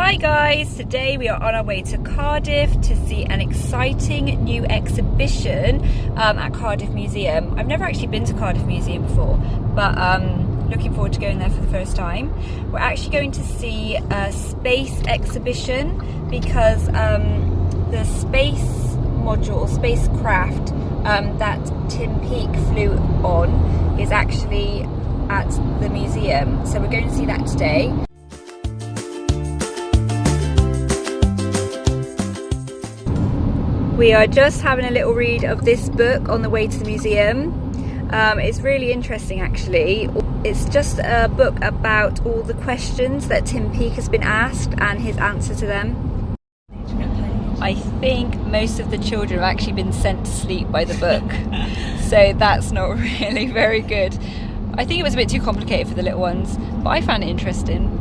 Hi guys, today we are on our way to Cardiff to see an exciting new exhibition at Cardiff Museum. I've never actually been to Cardiff Museum before, but looking forward to going there for the first time. We're actually going to see a space exhibition because the space module or spacecraft that Tim Peake flew on is actually at the museum, so we're going to see that today. We are just having a little read of this book on the way to the museum. It's really interesting actually. It's just a book about all the questions that Tim Peake has been asked and his answer to them. I think most of the children have actually been sent to sleep by the book, so that's not really very good. I think it was a bit too complicated for the little ones, but I found it interesting.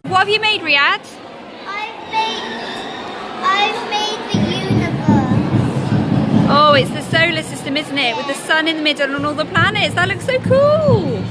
What have you made, Riyadh? I've made the universe. Oh, it's the solar system, isn't it? With the sun in the middle and all the planets. That looks so cool.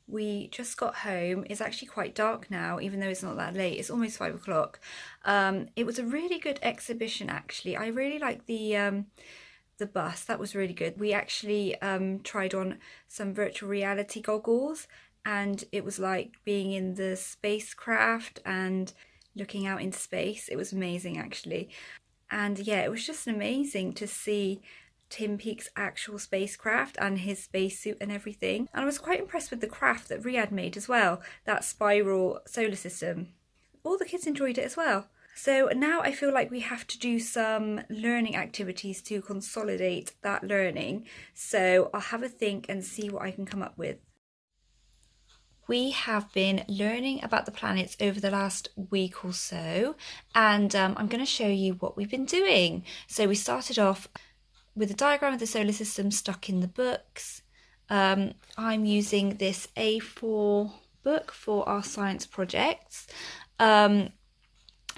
We just got home. It's actually quite dark now, even though it's not that late. It's almost 5 o'clock. It was a really good exhibition actually. I really liked the bus. That was really good. We actually tried on some virtual reality goggles, and it was like being in the spacecraft and looking out into space. It was amazing actually. And yeah, it was just amazing to see Tim Peake's actual spacecraft and his spacesuit and everything. And I was quite impressed with the craft that Riyadh made as well, that spiral solar system. All the kids enjoyed it as well. So now I feel like we have to do some learning activities to consolidate that learning. So I'll have a think and see what I can come up with. We have been learning about the planets over the last week or so, and I'm going to show you what we've been doing. So we started off with a diagram of the solar system stuck in the books. I'm using this A4 book for our science projects. So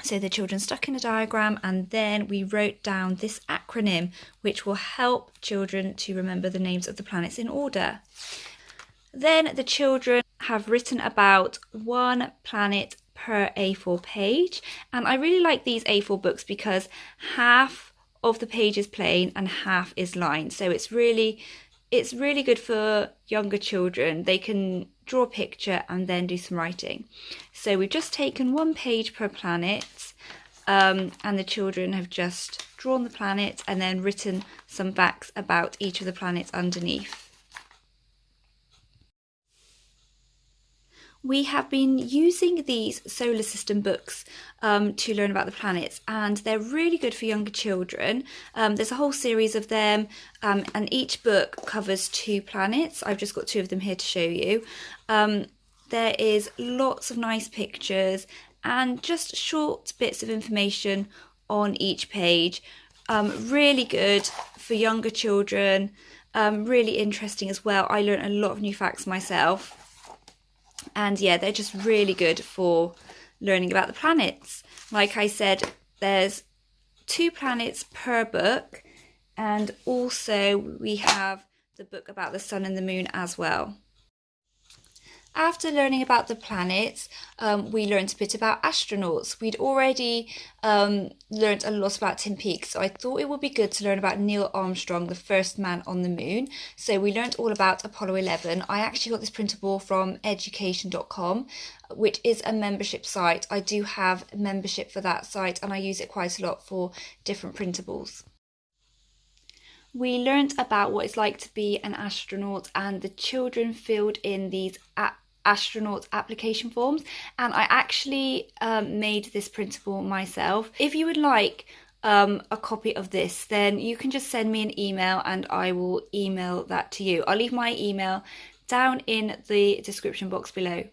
the children stuck in a diagram, and then we wrote down this acronym which will help children to remember the names of the planets in order. Then the children have written about one planet per A4 page, and I really like these A4 books because half of the page is plain and half is lined, so it's really good for younger children. They can draw a picture and then do some writing. So we've just taken one page per planet, and the children have just drawn the planet and then written some facts about each of the planets underneath. We have been using these solar system books to learn about the planets, and they're really good for younger children. There's a whole series of them, and each book covers 2 planets. I've just got 2 of them here to show you. There is lots of nice pictures and just short bits of information on each page. Really good for younger children, really interesting as well. I learned a lot of new facts myself. And yeah, they're just really good for learning about the planets. Like I said, there's 2 planets per book, and also we have the book about the sun and the moon as well. After learning about the planets, we learned a bit about astronauts. We'd already learned a lot about Tim Peake, so I thought it would be good to learn about Neil Armstrong, the first man on the moon. So we learned all about Apollo 11. I actually got this printable from education.com, which is a membership site. I do have a membership for that site, and I use it quite a lot for different printables. We learnt about what it's like to be an astronaut, and the children filled in these astronaut application forms, and I actually made this printable myself. If you would like a copy of this, then you can just send me an email and I will email that to you. I'll leave my email down in the description box below.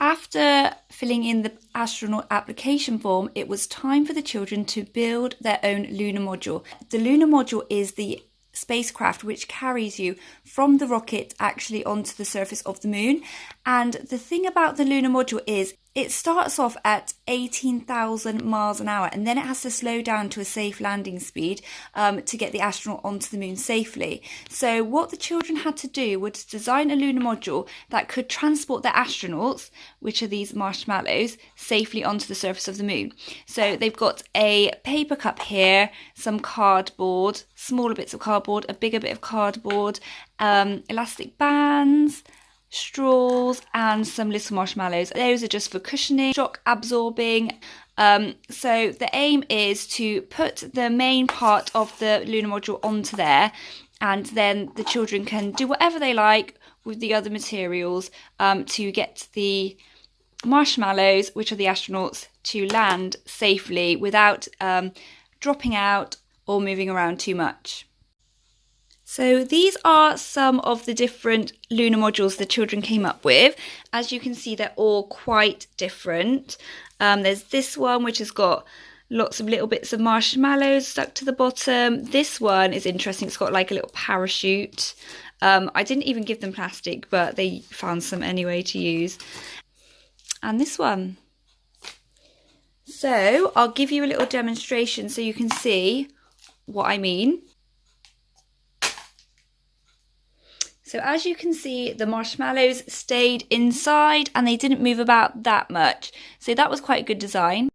After filling in the astronaut application form, it was time for the children to build their own lunar module. The lunar module is the spacecraft which carries you from the rocket actually onto the surface of the moon. And the thing about the lunar module is it starts off at 18,000 miles an hour, and then it has to slow down to a safe landing speed to get the astronaut onto the moon safely. So what the children had to do was design a lunar module that could transport the astronauts, which are these marshmallows, safely onto the surface of the moon. So they've got a paper cup here, some cardboard, smaller bits of cardboard, a bigger bit of cardboard, elastic bands, straws, and some little marshmallows. Those are just for cushioning, shock absorbing. So the aim is to put the main part of the lunar module onto there, and then the children can do whatever they like with the other materials to get the marshmallows, which are the astronauts, to land safely without dropping out or moving around too much. So these are some of the different lunar modules the children came up with. As you can see, they're all quite different. There's this one which has got lots of little bits of marshmallows stuck to the bottom. This one is interesting. It's got like a little parachute. I didn't even give them plastic, but they found some anyway to use. And this one. So I'll give you a little demonstration so you can see what I mean. So as you can see, the marshmallows stayed inside and they didn't move about that much. So that was quite a good design.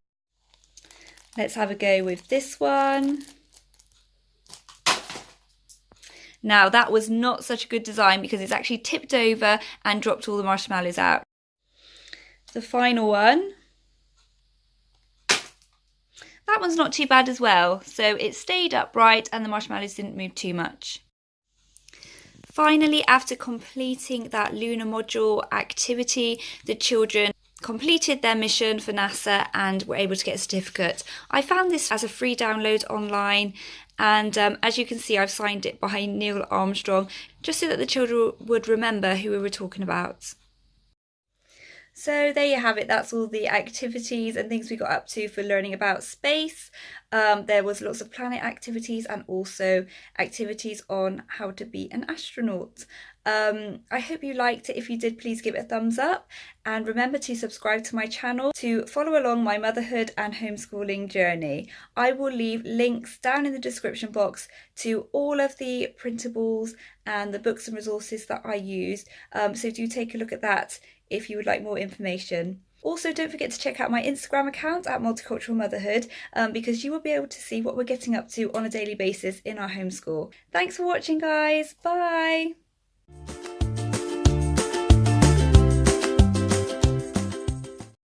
Let's have a go with this one. Now that was not such a good design because it's actually tipped over and dropped all the marshmallows out. The final one. That one's not too bad as well. So it stayed upright and the marshmallows didn't move too much. Finally, after completing that lunar module activity, the children completed their mission for NASA and were able to get a certificate. I found this as a free download online, and as you can see, I've signed it by Neil Armstrong, just so that the children would remember who we were talking about. So there you have it. That's all the activities and things we got up to for learning about space. There was lots of planet activities and also activities on how to be an astronaut. I hope you liked it. If you did, please give it a thumbs up, and remember to subscribe to my channel to follow along my motherhood and homeschooling journey. I will leave links down in the description box to all of the printables and the books and resources that I used, so do take a look at that if you would like more information. Also, don't forget to check out my Instagram account at Multicultural Motherhood, because you will be able to see what we're getting up to on a daily basis in our homeschool. Thanks for watching, guys. Bye.